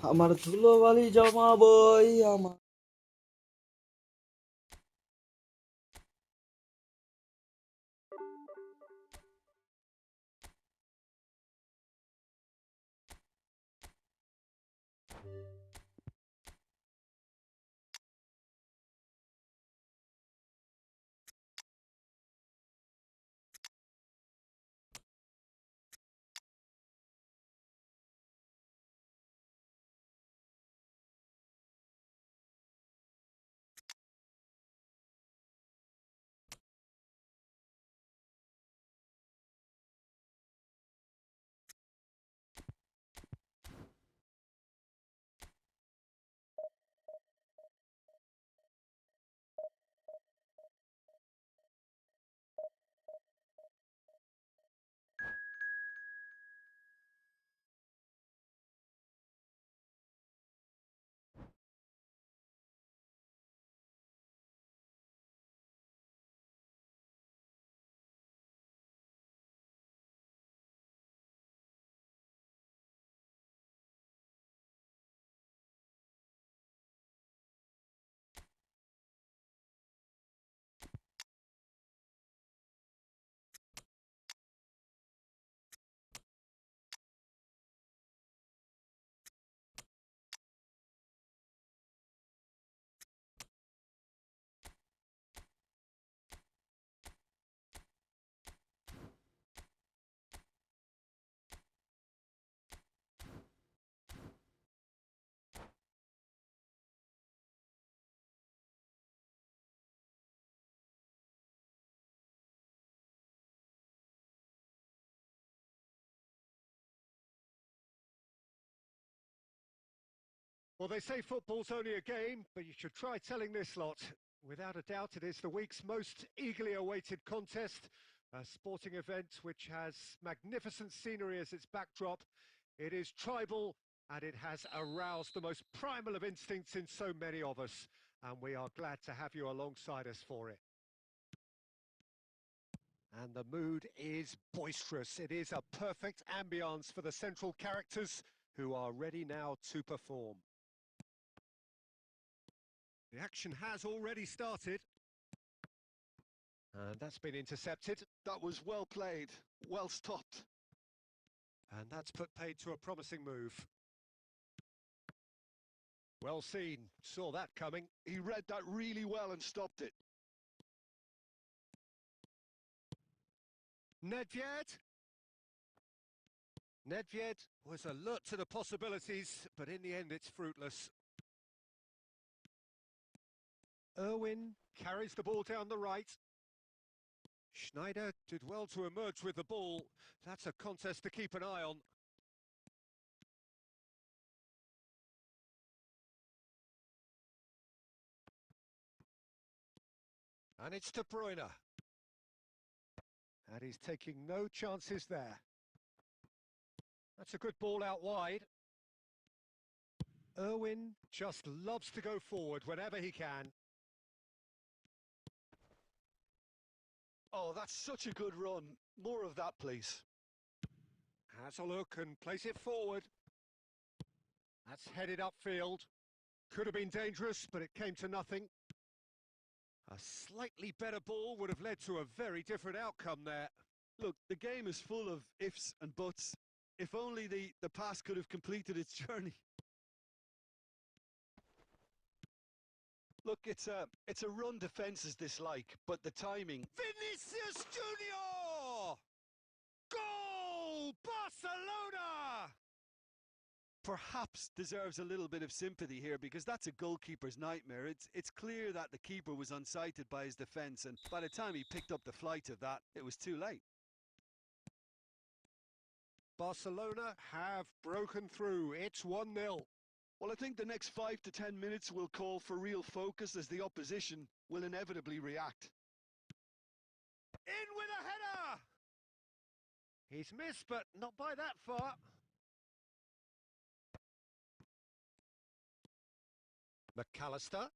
আমার ধুলোবালি জমাবই আমার। Well, they say football's only a game, but you should try telling this lot. Without a doubt, it is the week's most eagerly awaited contest, a sporting event which has magnificent scenery as its backdrop. It is tribal, and it has aroused the most primal of instincts in so many of us, and we are glad to have you alongside us for it. And the mood is boisterous. It is a perfect ambience for the central characters who are ready now to perform. The action has already started. And that's been intercepted. That was well played, well stopped. And that's put paid to a promising move. Well seen, saw that coming. He read that really well and stopped it. Nedved? Nedved was alert to the possibilities, but in the end it's fruitless. Irwin carries the ball down the right. Schneider did well to emerge with the ball. That's a contest to keep an eye on. And it's De Bruyne. And he's taking no chances there. That's a good ball out wide. Irwin just loves to go forward whenever he can. Oh, that's such a good run. More of that, please. Has a look and plays it forward. That's headed upfield. Could have been dangerous, but it came to nothing. A slightly better ball would have led to a very different outcome there. Look, the game is full of ifs and buts. If only the pass could have completed its journey. Look, it's a run defence's dislike, but the timing. Vinicius Junior! Goal! Barcelona! Perhaps deserves a little bit of sympathy here because that's a goalkeeper's nightmare. It's clear that the keeper was unsighted by his defence, and by the time he picked up the flight of that, it was too late. Barcelona have broken through. It's 1-0. Well, I think the next 5 to 10 minutes will call for real focus as the opposition will inevitably react. In with a header! He's missed, but not by that far. McAllister,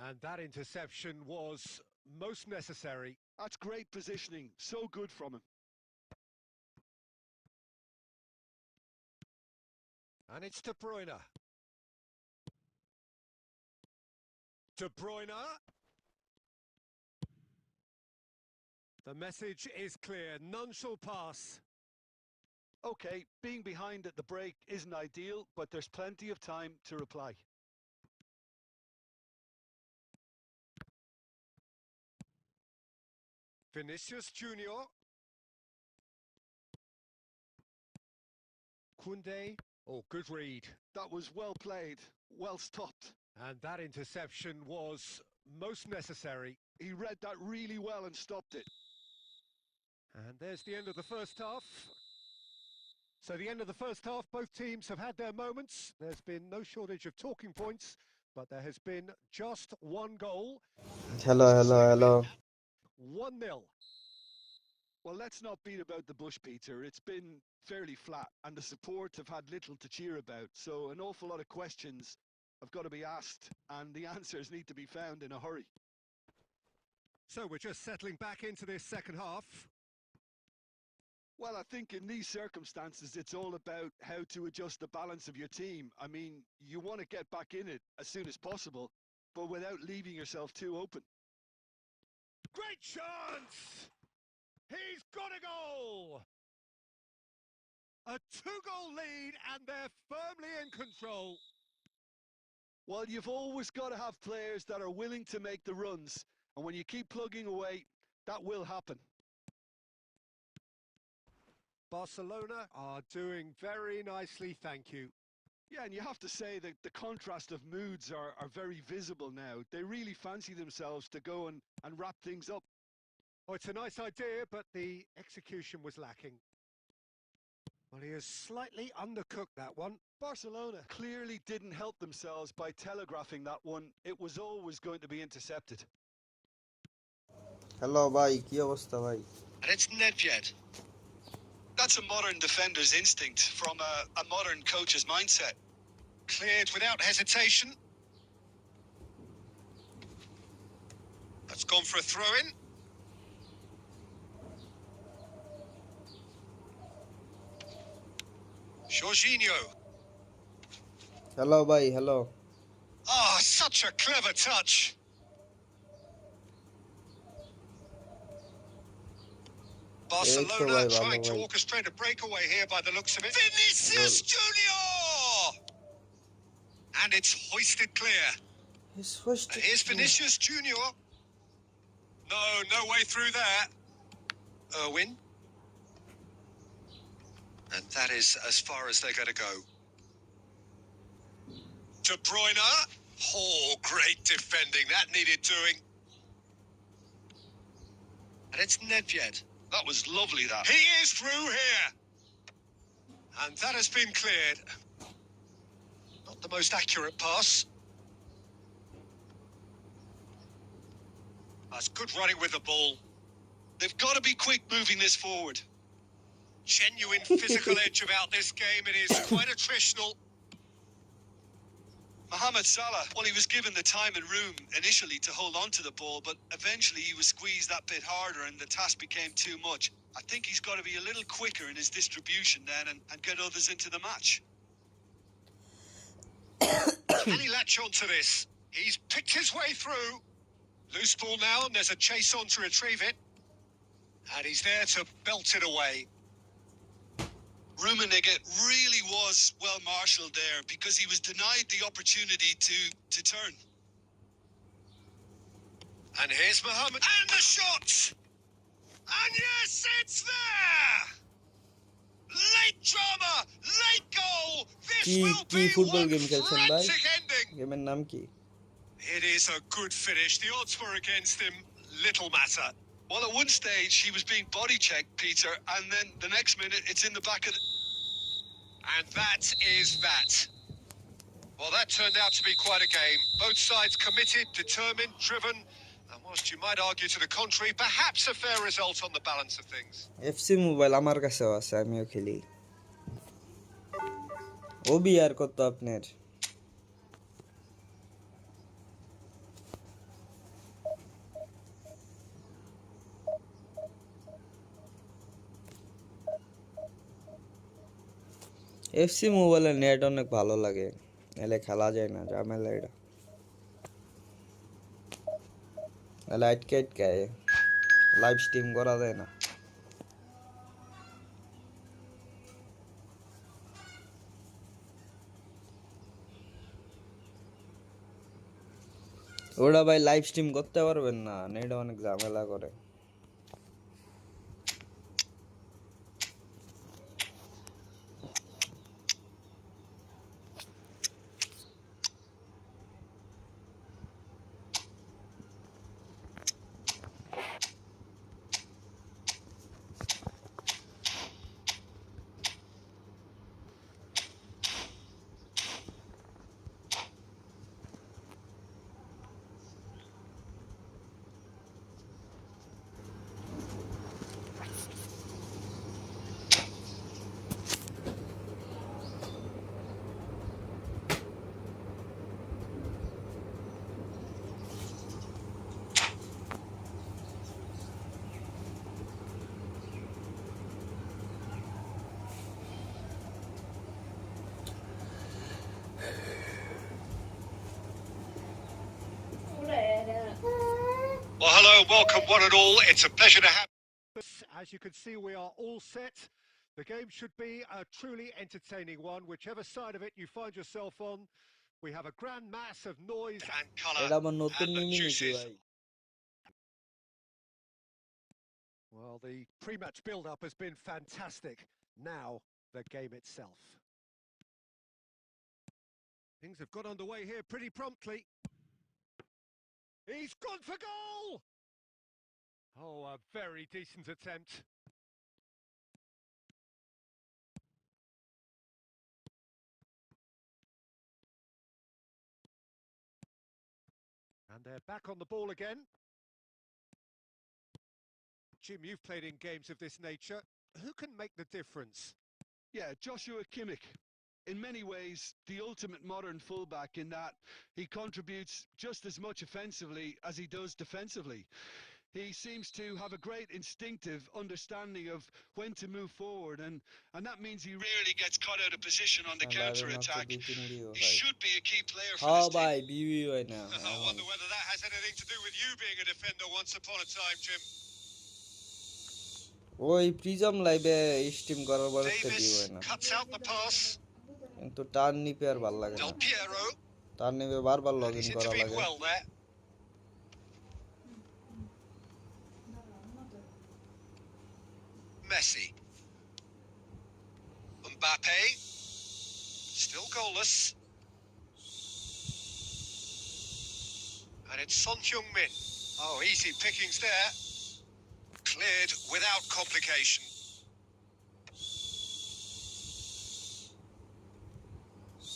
and that interception was most necessary. That's great positioning, so good from him. And it's De Bruyne. De Bruyne. The message is clear. None shall pass. Okay, being behind at the break isn't ideal, but there's plenty of time to reply. Vinicius Junior. Koundé. Oh, good read. That was well played, well stopped. And that interception was most necessary. He read that really well and stopped it. And there's the end of the first half. So the end of the first half, both teams have had their moments. There's been no shortage of talking points, but there has been just one goal. Hello. 1-0. Well, let's not beat about the bush, Peter. It's been fairly flat, and the support have had little to cheer about. So an awful lot of questions have got to be asked, and the answers need to be found in a hurry. So we're just settling back into this second half. Well, I think in these circumstances, it's all about how to adjust the balance of your team. I mean, you want to get back in it as soon as possible, but without leaving yourself too open. Great chance! He's got a goal! A 2-goal lead, and they're firmly in control. Well, you've always got to have players that are willing to make the runs, and when you keep plugging away, that will happen. Barcelona are doing very nicely, thank you. Yeah, and you have to say that the contrast of moods are very visible now. They really fancy themselves to go and wrap things up. Oh, it's a nice idea, but the execution was lacking. Well, he has slightly undercooked that one. Barcelona clearly didn't help themselves by telegraphing that one. It was always going to be intercepted. Hello, bhai. Ki obostha, bhai? And it's Nedved. That's a modern defender's instinct from a modern coach's mindset. Cleared without hesitation. That's gone for a throw-in. Jorginho. Hello, bhai. Hello. Ah, such a clever touch. Barcelona trying to orchestrate a breakaway here by the looks of it. Vinicius Junior! And it's hoisted clear. He's hoisted. Here's Vinicius Junior. No way through there. Irwin. And that is as far as they're going to go. De Bruyne. Oh, great defending. That needed doing. And it's Nedved. That was lovely, that. He is through here. And that has been cleared. Not the most accurate pass. That's good running with the ball. They've got to be quick moving this forward. Genuine physical edge about this game. It is quite attritional. Mohamed Salah, well, he was given the time and room initially to hold on to the ball, but eventually he was squeezed that bit harder and the task became too much. I think he's got to be a little quicker in his distribution then and get others into the match. Can he latch onto this? He's picked his way through. Loose ball now, and there's a chase on to retrieve it. And he's there to belt it away. Rummenigge really was well marshalled there because he was denied the opportunity to turn. And here's Mohamed. And the shot! And yes, it's there! Late drama, late goal. This will be football one game খেলছেন ভাই? frantic ending. গেমের নাম কি? It is a good finish. The odds were against him. Little matter. Well, at one stage, he was being body checked, Peter, and then the next minute, it's in the back of the... And that is that. Well, that turned out to be quite a game. Both sides committed, determined, driven, and whilst you might argue to the contrary, perhaps a fair result on the balance of things. FC mobile আমার কাছেও আছে, আমিও খেলি। OBR কত আপনার? FC মোবাইলের net অনেক ভালো লাগে, এলে খেলা যায় না, ঝামেলা এটা। লাইট কেট গায়ে লাইভ স্ট্রিম করা যায় না। ওটা ভাই লাইভ স্ট্রিম করতে পারবেন না, নেট অনেক ঝামেলা করে। Well, hello, welcome one and all. It's a pleasure to have us. As you can see, we are all set. The game should be a truly entertaining one, whichever side of it you find yourself on. We have a grand mass of noise and colour. এটা আমার নতুন and the মিমি নাকি juices. ভাই? Well, the pre-match build-up has been fantastic. Now, the game itself. Things have got underway here pretty promptly. He's gone for goal! Oh, a very decent attempt. And they're back on the ball again. Jim, you've played in games of this nature. Who can make the difference? Yeah, Joshua Kimmich. In many ways, the ultimate modern fullback in that he contributes just as much offensively as he does defensively. He seems to have a great instinctive understanding of when to move forward, and that means he Rarely gets caught out of position on the counter attack. He should be a key player for হ্যাঁ this team. ভাই বিবি হয় না I wonder whether that has anything to do with you being a defender once upon a time, Jim. ওই prism লাইভে stream করার পরে তো view Davis হয় না, cuts out the pass. কিন্তু টার্ন নিপে আর ভাল লাগে না। Del Piero. টার্ন নিপে বারবার লগ He's ইন করা intervened লাগে। well there. Messi. Mbappe. Still goalless. And it's Son Heung-min. Oh, easy pickings there. Cleared without complication.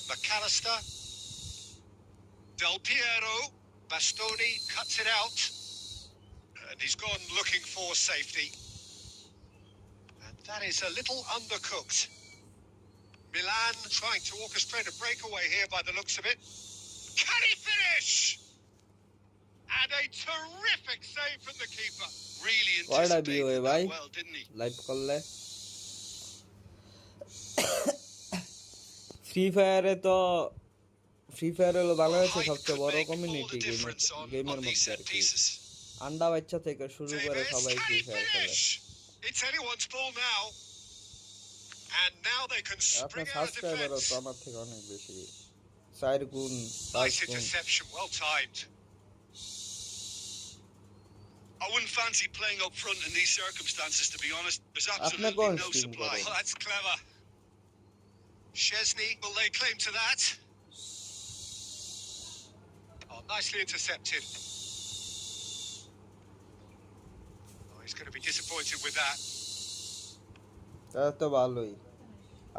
McAllister. Del Piero. Bastoni cuts it out. And he's gone looking for safety. And that is a little undercooked. Milan trying to orchestrate a breakaway here by the looks of it. Can he finish? And a terrific save from the keeper. Really কয়টা view হয় anticipated ভাই that well, didn't he? Live করলে? Free ফায়ারে তো free fire হলো বাংলাদেশের Height সবচেয়ে could বড় make all community the difference গেমের on these মধ্যে set আর কি। pieces. আন্ডা বাচ্চা থেকে শুরু করে Davis, সবাই can ফ্রি he ফায়ার খেলে। finish? It's anyone's ball now. And now they can আপনার spring out of সাবস্ক্রাইবারও defence. তো আমার থেকে অনেক বেশি, 4 গুণ 5 Nice গুণ। interception, well timed. I wouldn't fancy playing up front in these circumstances, to be honest. There's আপনি absolutely কোন no স্ট্রিম supply. করেন? Well, that's clever. Chesney, will lay claim to that? Oh, nicely intercepted. Oh, he's going to be disappointed with that. তাহলে তো ভালোই।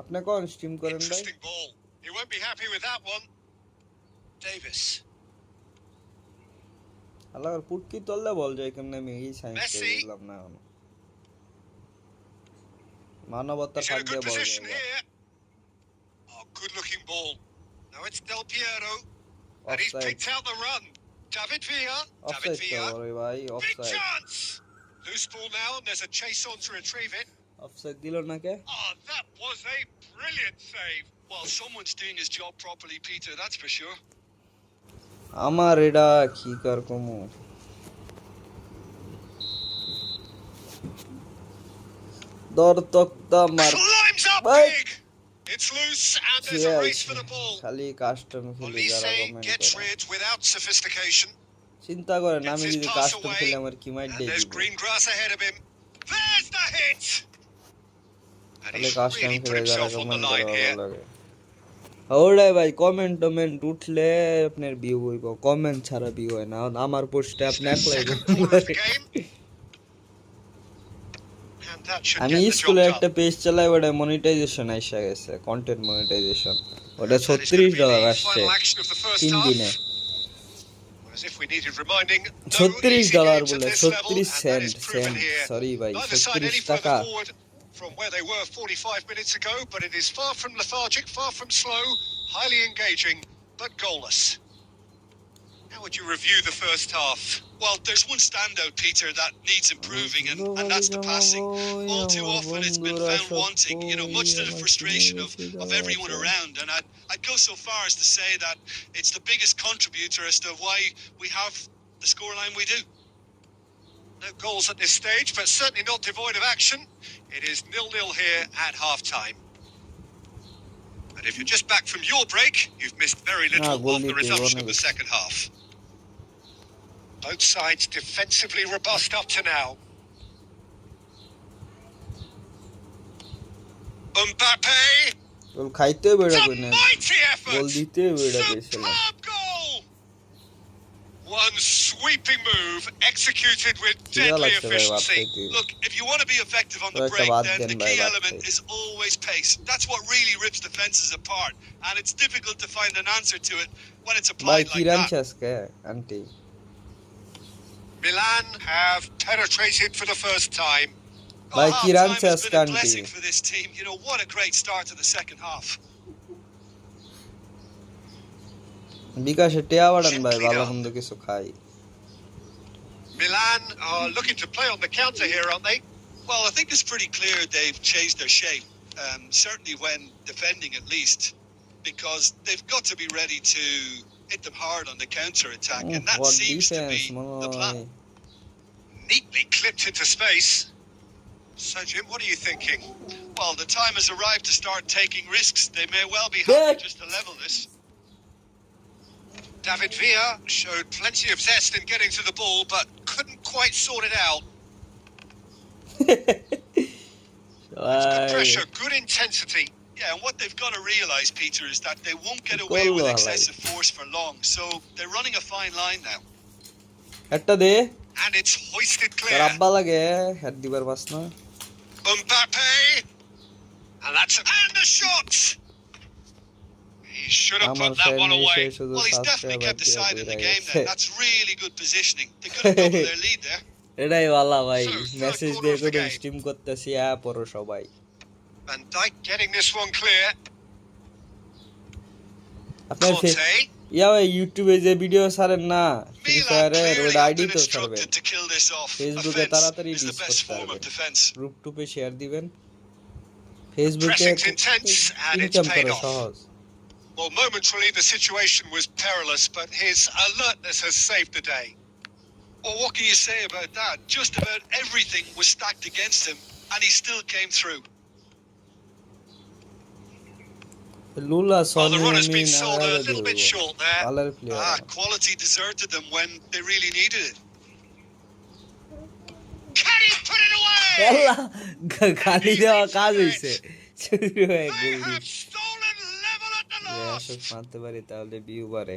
আপনি কোন stream করেন ভাই? Interesting ball. He won't be happy with that one. Davis. আল্লাহর পুটকি তললে বল যায় কেমনে, আমি এই সাইন্স Messi. বুঝলাম না এখনো। মানবতার He's in ফাঁক a দিয়ে good বল position যায়। here. Oh, good looking ball. Now it's Del Piero. And he's offside picked out the run. David Villa. David offside তো Villa. ওরে ভাই, Big offside. chance. Loose ball now, and there's a chase on to retrieve it. Offside দিল না কে? Oh, that was a brilliant save. Well, someone's doing his job properly, Peter, that's for sure. আমার এটা কি কার কমু। দর তক্তা মার Climbs up ভাই big. It's loose and there's a race for the ball. খালি কাস্টম খেলে যারা Olise কমেন্ট gets করে rid without sophistication. চিন্তা করেন Gets আমি his যদি pass কাস্টম away. খেলে আমার কি মাইট And দিয়ে there's দিব green grass ahead of him. There's the hit. And তাহলে he's কাস্টম really put খেলে যারা himself on the কমেন্ট করে line ভালো here. লাগে ওরাই ভাই কমেন্ট উঠলে আপনার ভিউ হইব কমেন্ট ছাড়া ভিউ হয় না আমার পোস্টে আপনি একলাই And that should আমি get the job স্কুলে done. একটা পেজ চালাই ওটা মনিটাইজেশন আইসা গেছে কন্টেন্ট মনিটাইজেশন ওটা That is going to be $36 the আসছে final action of the first 3 half. দিনে As if we needed reminding, no $36 easy games at বলে this level, 36 and that cent is proven here. Sorry ভাই Neither side any 36 further টাকা forward from where they were 45 minutes ago, but it is far from lethargic, far from slow, highly engaging, but goalless. How would you review the first half? Well, there's one standout, Peter, that needs improving, and that's the passing. All too often it's been found wanting, much to the frustration of everyone around. And I'd go so far as to say that it's the biggest contributor as to why we have the scoreline we do. No goals at this stage, but certainly not devoid of action. It is 0-0 here at half-time. And if you're just back from your break, you've missed very little of the resumption of the second half. Both sides defensively robust up to now. Mbappe! গোল খাইতে বেড়া কই It's a না mighty effort! গোল দিতে বেড়া কইছিলাম Superb goal! One sweeping move executed with deadly efficiency. Look, if you want to be effective on the Right, break, bad then then the by key bad element play. is always pace. That's what really rips defenses apart, and it's difficult to find an answer to it when it's ভাই applied কি like রানছে that. আজকে aunty Milan have penetrated for the first time. By half Kiran time has been a Chaskanti. blessing for this team. What a great start to the second half. বিকাশে টিয়া বাড়ান ভাই ভালো মন্দ কিছু খাই Milan are looking to play on the counter here, aren't they? Well, I think it's pretty clear they've changed their shape, certainly when defending at least, because they've got to be ready to hit them hard on the counter-attack, and that what seems to be defense the plan. Neatly clipped into space. So, Jim, what are you thinking? Well, the time has arrived to start taking risks. They may well be happy just to level this. David Villa showed plenty of zest in getting to the ball, but couldn't quite sort it out. Good pressure, good intensity. Yeah, and what they've got to realise, Peter, is that they won't get away with excessive force for long. So they're running a fine line now. একটা দে And it's hoisted তার clear. আব্বা লাগে head দিবার pass না Mbappe! And the shot! He should have আমার put that one family away. শুধু Well, he's definitely subscriber kept the দিয়ে side in কইরা the game গেছে then. That's really good positioning. They could have doubled their lead there. এটাই ভালো ভাই So, third message corner দিয়ে of the করে game. Stream করতেছি পড়ো সবাই Van Dijk getting this one clear. আপনার Conte. ইয়া ভাই ইউটিউবে যে ভিডিও ছাড়েন না ফ্রি Milan ফায়ারের clearly ওটা have আইডি been তো ছাড়বেন instructed to kill this off. ফেসবুকে Offense তাড়াতাড়ি is the ডিস best করতে form of পারবেন defense. গ্রুপ টুপে শেয়ার দিবেন ফেসবুকে Pressing's intense and it's income paid করা off. সহজ Well, momentarily the situation was perilous, but his alertness has saved the day. Well, what can you say about that? Just about everything was stacked against him, and he still came through. লুলা Well, the সনি run has মিন been sold a little bit short there. আলার player Quality deserted them when they really needed it. Can he put it away? এলা খালি দেওয়া কাজ হইছে শুরু হয়ে They গেল have stolen level at the last. মানতে পারি তাহলে ভিউ বাড়ে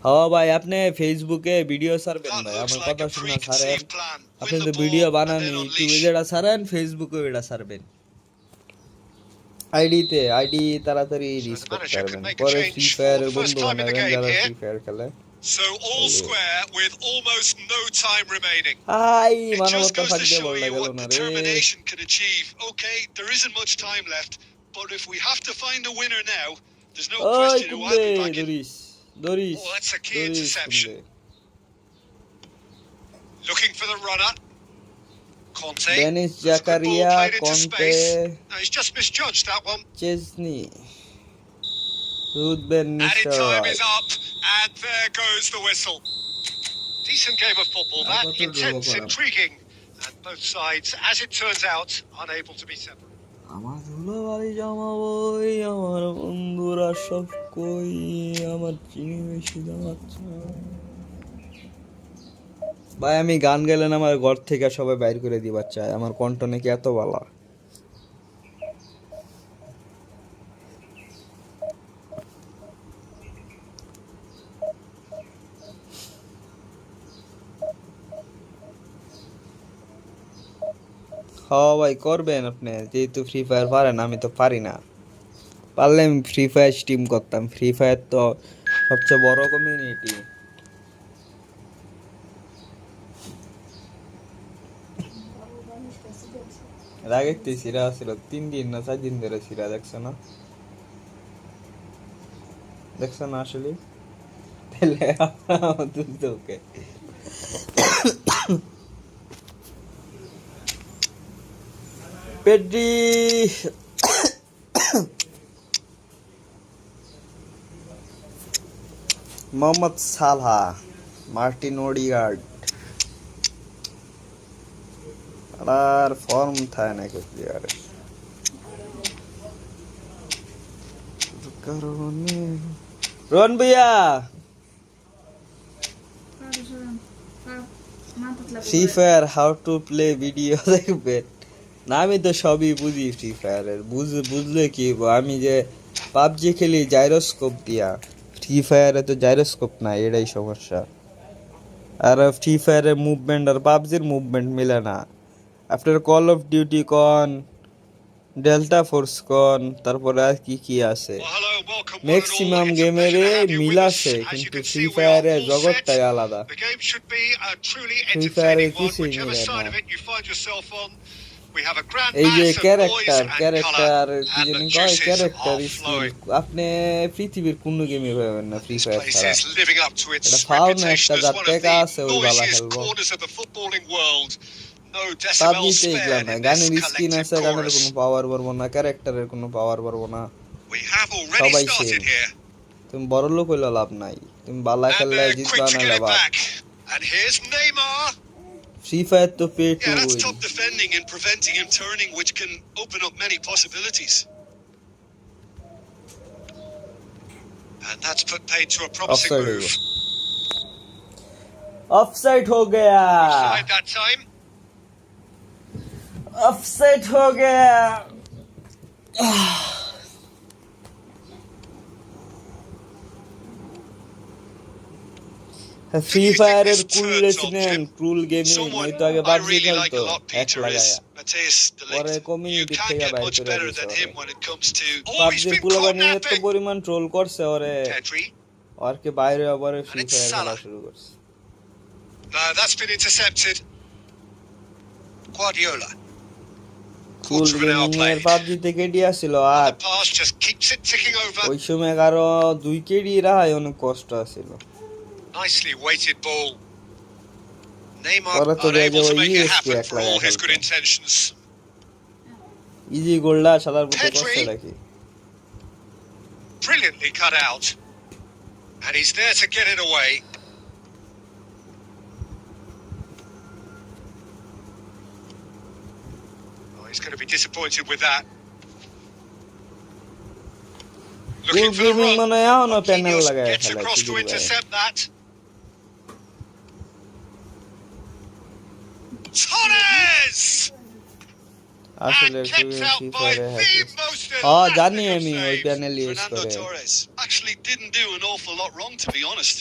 হ্যাঁ ভাই আপনি ফেসবুকে ভিডিও ছাড়বেন That ভাই looks আমার like কথা a শুনে ছাড়েন preconceived plan. আপনি Win তো the ভিডিও ball বানান and then ইউটিউবে unleash. যেটা ছাড়েন ফেসবুকে এটা ছাড়বেন আইডি তাড়াতাড়ি রিচ the করতে manager পারবেন can make a পরে change ফ্রি for ফায়ারের the first বন্ধু time in the বানাবেন game যারা here. ফ্রি ফায়ার খেলে So all square with almost no time remaining. Hi It just মানবতা goes ফাঁক to দিয়ে show বললা you গেল what না রে determination can achieve. Okay, there isn't much time left, but if we have to find a winner now, there's no ওই question who I'll কুমড়ে be backing. দরিস Oh, that's a key interception. Looking for the runner. Conte. Dennis That's a good ball Zakaria, played into Conte. space. No, he's just misjudged that one. চেজনি রুদবেন Added time নিশ্চয় is up, and there goes the whistle. Decent game of football, that. I've got to go Intense, for it. intriguing, and Both sides, as it turns out, unable to be separated. আমার ধুলোবালি জামা বই, আমার বন্ধুরা সব কই, আমার চিনি বেশি জমাচ্ছে। ভাই আমি গান গেলেন আমার ঘর থেকে সবাই বাইর করে দিবার চায়, আমার কণ্ঠ নাকি এত ভালো। হ্যাঁ ভাই করবেন আপনি, যেহেতু ফ্রি ফায়ার পারেন, আমি তো পারি না। পারলে আমি ফ্রি ফায়ার স্ট্রিম করতাম, ফ্রি ফায়ার তো সবচেয়ে বড় কমিউনিটি। এর আগে একটি সিরা ছিল 3 দিন না 4 দিন ধরে সিরা, দেখছো না? দেখছো না আসলে? তাহলে তুলতে ওকে পেড্রি মোহাম্মদ সালহা, মার্টিন ওডিগার্ড আর ফর্ম থাকে না কে প্লেয়ারের কারণে। রন ভাইয়া free fire how to play video দেখবেন না? আমি তো সবই বুঝি ফ্রি ফায়ারের, বুঝলে কি আমি যে পাবজি খেলি জাইরোস্কোপ দিয়া, ফ্রি ফায়ারে তো জাইরোস্কোপ নাই, এটাই সমস্যা। আর ফ্রি ফায়ারের মুভমেন্ট আর পাবজির মুভমেন্ট মিলে না। আপনার কল অফ ডিউটি কন, ডেল্টা ফোর্স কন, তারপরে আর কি কি আছে, ম্যাক্সিমাম গেমের মিল আছে, কিন্তু ফ্রি ফায়ারের জগৎটাই আলাদা। ফ্রি ফায়ারে কিছুই মিলে না। এই যে ক্যারেক্টার কি জানি কয়, ক্যারেক্টার স্কিল আপনি পৃথিবীর কোন গেমে পাবেন না ফ্রি ফায়ার ছাড়া। এটা ফাউল না, একটা যার টাকা আছে ওই ভালো খেলবো। পাবজিতে এগুলা না, গানের স্কিন আছে, গানের কোনো পাওয়ার পারবো না, ক্যারেক্টারের কোনো পাওয়ার পারবো না, সবাই সেম। তুমি বড় লোক হইলে লাভ নাই, তুমি বালা খেললে জিতবা না লাভ। Free Fire to pay to Yeah, that's win. top defending and preventing him turning, which can open up many possibilities. And that's put paid to a promising Offside move. Offside हो गया, Offside that time. offside हो गया। Free ফায়ারের coolness নেন, ক্রুল gaming ওই তো আগে PUBG খেলতো এক লাগায়া, পরে কমিউনিটি থেকে বাইর করে দিছে। পাবজির পোলাপানি এত পরিমাণ ট্রোল করছে ওরে, আর কি বাইরে আবার ফ্রি ফায়ার খেলা শুরু করছে। No, that's been intercepted. Guardiola. Cool gaming এর পাবজি থেকে ডিয়া ছিল, আর Pass just keeps it ticking over. ওই সময় কারো 2 কেডি রাহাই অনেক কষ্ট আছিল। Nicely weighted ball. Neymar Ahora to unable to veo make it este happen for all his aclarado. good intentions. Easy গোলটা সাদার পুরো কষ্ট রাখি। Brilliantly cut out. And he's there to get it away. Oh, he's going to be disappointed with that. Looking for the Gol run. মানে এখনো panel Marquinhos লাগায় gets খেলা across to সুযোগ লাগে। intercept that. Torres! আসলে And kept out free by ফায়ারে the হ্যাকিস। most হ্যাঁ জানি elastic of আমি ওই saves. প্যানেল ইউজ Fernando করে। Torres actually didn't do an awful lot wrong, to be honest.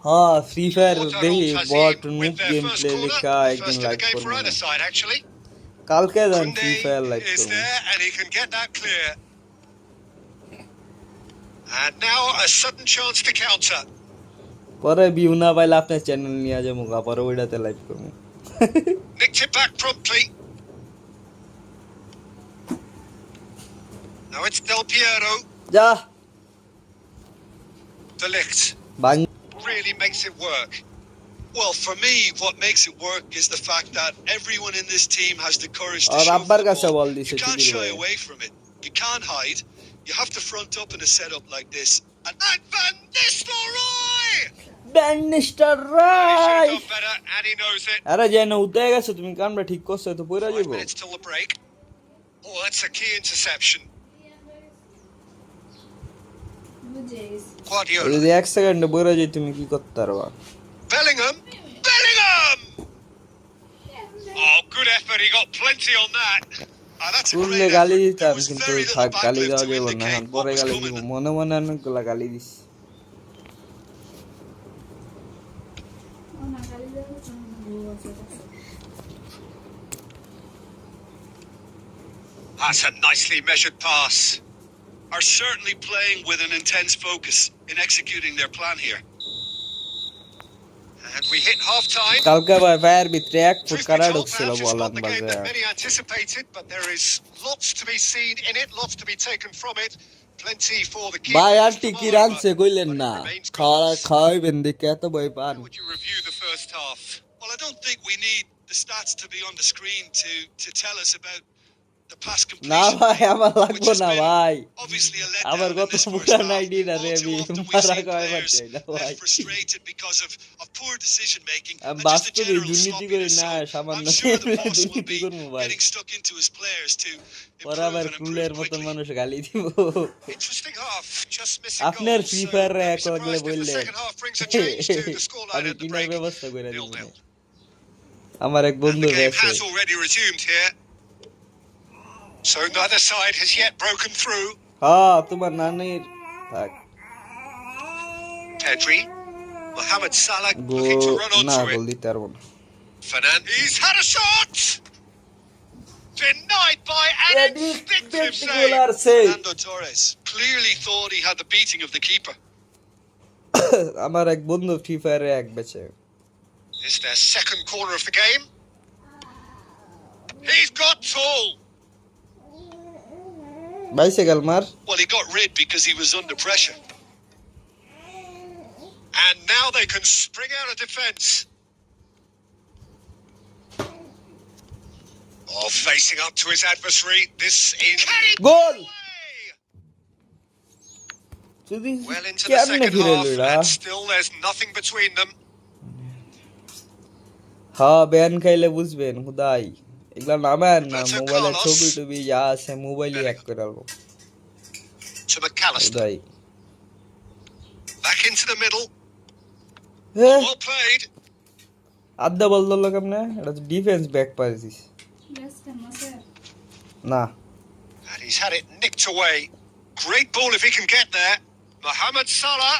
হ্যাঁ ফ্রি ফায়ার What a দেখি role bot Tazim noob with their game first play corner. লেখা একদিন First in the live game for করব। either side, actually. কালকে যান Free Koundé Fire live is করব। there and he can get that clear. And now a sudden chance to counter. পরে view না পাইলে আপনার চ্যানেল নিয়ে যাবো, পরে ওইটাতে লাইভ করব। Nicked it back promptly. Now it's Del Piero. যা De Ligt বাং really makes it work. Well, for me, what makes it work is the fact that everyone in this team has the courage to R show আব্বার the কাছে ball. Ball You দিছে can't টিভির shy ভাই। away from it. You can't hide. You have to front up in a setup like this. And And Van Nistelrooy! Bannister He should have right done better, and he knows it. আরে যে না উঠে গেছে তুমি কামটা ঠিক করছো তো পড়ে 5 যাবো minutes till the break. Oh, that's a key interception. Guardiola. যদি 1 সেকেন্ডে পড়ে যাই তুমি কি করতে পারবা Bellingham. Bellingham! Oh, good effort. He got plenty on that. That's a শুনলে great গালি effort. There দিতাম was কিন্তু very থাক little গালি backlift দেওয়া to যাবে না indicate এখন what পরে was গালি coming. দিব মনে মনে অনেকগুলা গালি this That's a nicely measured pass. Are certainly playing with an intense focus in executing their plan here. And we hit half-time. কালকে ভাই ফায়ার ভিতরে 1 ফুট Truth be কাটা told, ঢুকছিল perhaps it's Balan not the game বাজে that many anticipated, but there is lots to be seen in it, lots to be taken from it. Plenty for the keeper. ভাই আর টিকি রাখছে কইলেন না খাওয়াইবেন দেখে এত ভয় পান How would you review the first half? Well, I don't think we need the stats to be on the screen to tell us about the pass না completion ভাই rate, আমার which লাগবো has না been ভাই obviously a আমার letdown in কত this first পুরান half. ID না রে All আমি too often we've মারা seen খাওয়াইবার players চাই না ভাই left frustrated because of poor decision making আমি and just a বাস্তবে general দুর্নীতি করি sloppiness. না So সামান্য I'm sure the boss will দুর্নীতি be করবো ভাই getting stuck into his players to পরে improve আবার and ক্রুলের improve মতন quickly. মানুষ গালি দিব Interesting half, just missing আপনার goals. Free So fire don't be এক লাগলে surprised if the বললেন second half brings a change to the scoreline আমি at the কিনার break. ব্যবস্থা করে দিব 0-0. আমার এক And বন্ধু the game গেছে has already resumed here. So neither side has yet broken through. হ্যাঁ তোমার নানির থাক Pedri. Mohamed Salah looking to run না onto গোল it. দিতে পারবো না Fernandes. He's had a shot! Denied by an instinctive save. Fernando Torres clearly thought he had the beating of the keeper. আমার এক বন্ধু ফ্রি ফায়ারে এক বেচে It's their second corner of the game. He's got tall. Bicycle মার Well, he got rid because he was under pressure. And now they can spring out of defence. Oh, facing up to his adversary. This is... গোল যদি Well into the কেমনে second ফিরে half, লইরা and still there's nothing between them. হ্যাঁ ban খাইলে বুঝবেন হুদাই এগুলা নামেন না Roberto মোবাইলে Carlos. ছবি টবি যা আছে মোবাইলে হ্যাক করে আলবো To McAllister. হুদাই Back into the middle. হ্যাঁ Well played. আড্ডা বল দল কেমনে এটা তো ডিফেন্স ব্যাক পাইছিস না And he's had it nicked away. Great ball if he can get there. Mohamed Salah.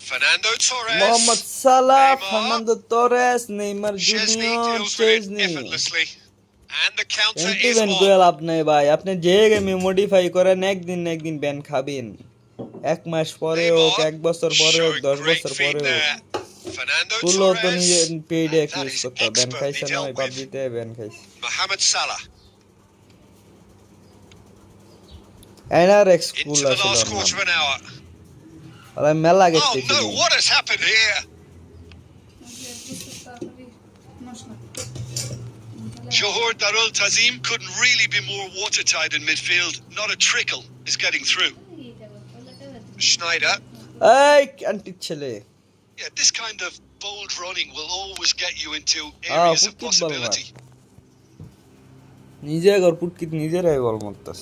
Fernando Torres. Mohammad Salah Neymar. Fernando Torres Neymar Chesney junior deals with it চেজনি effortlessly. And the counter is এন্টিভেন্ট on. করে লাভ নাই ভাই আপনি যে গেমে modify করেন একদিন না একদিন ব্যান খাবেন 1 মাস পরে হোক 1 বছর পরে হোক 10 বছর পরে হোক Fernando তুলো তো Torres. নিজে পেইড And এক that ইউজ is করতে ব্যান expertly খাইছে না dealt ওই with. পাবজিতে ব্যান খাইছে Mohamed Salah. এনার স্কুল Into the আসলে last quarter of an hour. আরে মেলা Oh গেছে no, what has happened here? Johor Darul Tazim couldn't really be more watertight in midfield. Not a trickle is getting through. Schneider. এই ক্যান্টি ছেলে Yeah, this kind of bold running will always get you into Ah, areas of football, possibility. নিজে গর পুটকিত নিজেরাই বল মারতাস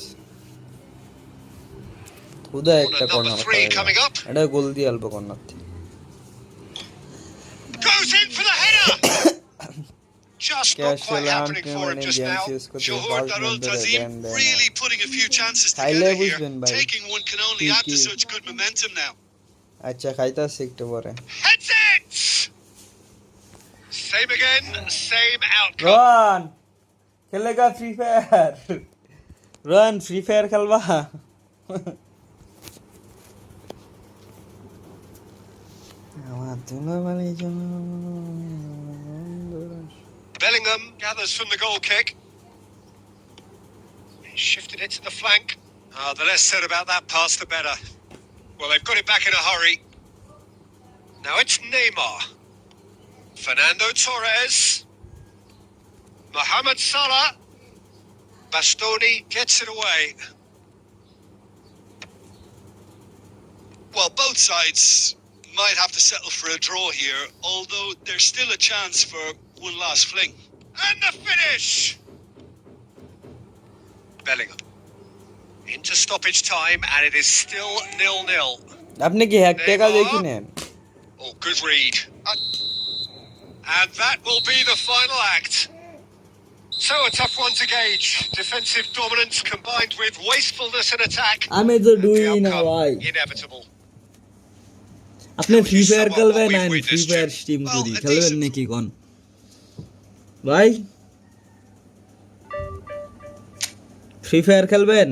খুদা একটা Corner number corner 3 coming up. এটা গোল দিয়ে অল্প corner Goes in for the header. Just not Casual quite happening for him just now. Johor Darul Tazim really putting a few chances খাইলে together বুঝবেন here. ভাই Taking one can only add to such good momentum now. আচ্ছা খাইতাছে একটু পরে Heads it. Same again, same outcome. Ron খেলেগা free fire Ron free fire খেলবা আমার দুলাভালি Bellingham gathers from the goal kick. He shifted it to the flank. Oh, the less said about that pass, the better. Well, they've got it back in a hurry. Now it's Neymar. Fernando Torres. Mohamed Salah. Bastoni gets it away. Well, both sides might have to settle for a draw here, although there's still a chance for one last fling. And the finish! Bellingham. Into stoppage time, and it is still 0-0. আপনি কি hack টেকা দেখি নেন? Oh, good read. And that will be the final act. So a tough one to gauge. Defensive dominance combined with wastefulness in attack. আমি তো And the ডুই না outcome ভাই। inevitable. আপনি ফ্রি ফায়ার খেলবেন না ফ্রি ফায়ার স্ট্রিম করি খেলবেন নাকি কোন ভাই ফ্রি ফায়ার খেলবেন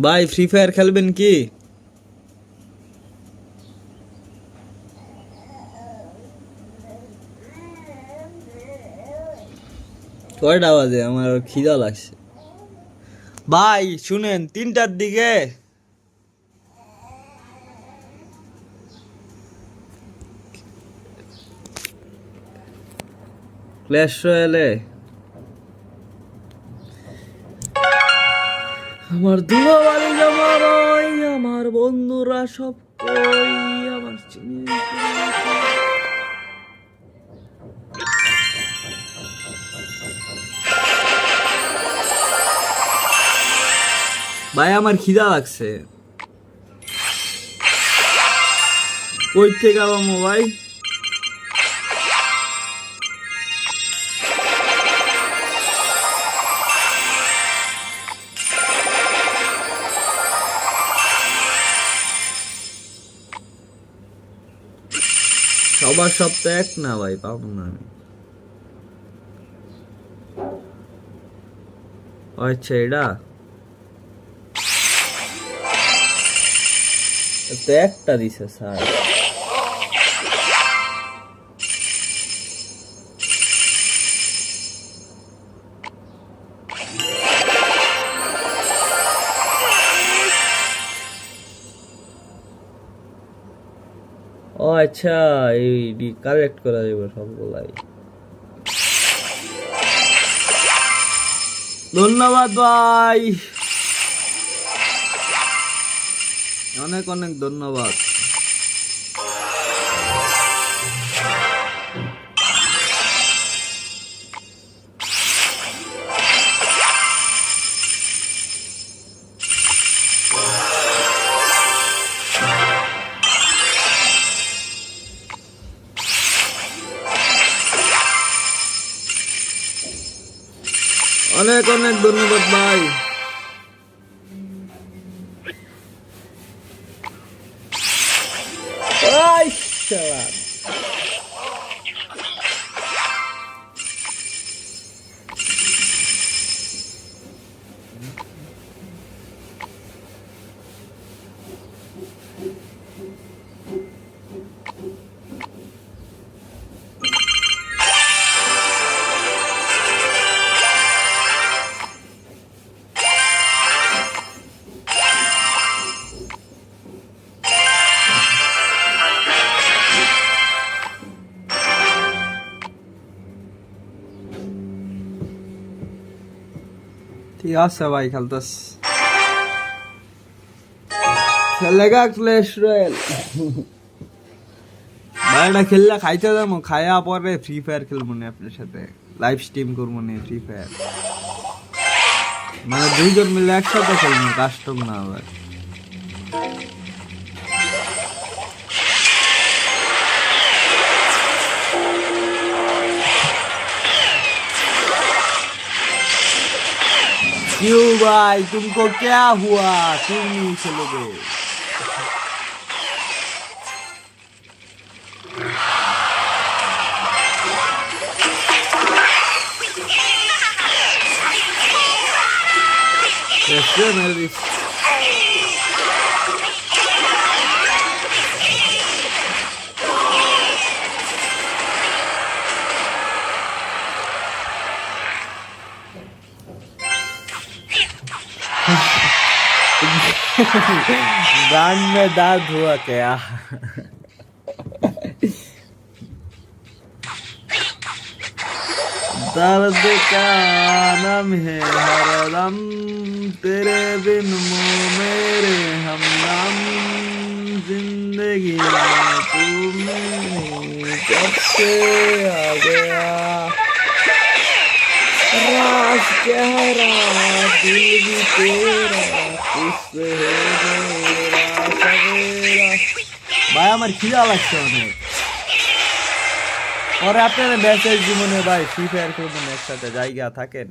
ভাই ফ্রি ফায়ার খেলবেন কি কয়টা বাজে আমার খিদা লাগছে ভাই শুনেন 3টার দিকে ক্ল্যাশ রয়্যালে আমার দুলাবাড়ি আমার ওই আমার বন্ধুরা সব কই আমার ভাই আমার খিদা লাগছে কই থেকে আবামো ভাই সবার সপ্তাহে এক না ভাই পাবো না আমি আচ্ছা এটা তো একটা দিছে স্যার ও আচ্ছা এই কালেক্ট করা যাবে সবগুলাই ধন্যবাদ ভাই অনেক অনেক ধন্যবাদ অনেক অনেক ধন্যবাদ ভাই Ay, chaval. ঠিক আছে ভাই খেলতেস খেলেগা ক্ল্যাশ রয়্যাল ভাইটা খেললে খাইতে যাবো খায়া পরে ফ্রি ফায়ার খেলবো না আপনার সাথে লাইভ স্ট্রিম করবো না ফ্রি ফায়ার মানে দুইজন মিলে একসাথে খেলবো কাস্টম না আবার क्यों भाई तुमको क्या हुआ तुम नहीं चलोगे कैसे मेरी गान में दर्द हुआ क्या दर्द का नाम है हरदम तेरे बिन मेरे हमदम जिंदगी में तू मेरी जब से आ गया राज गहरा दिल भी तेरा तुझसे है मेरा सवेरा भाई আমার খিদা লাগছে অনেক পরে আপনারা মেসেজ দিমনে ভাই ফ্রি ফায়ার করবেন একসাথে জায়গা থাকেন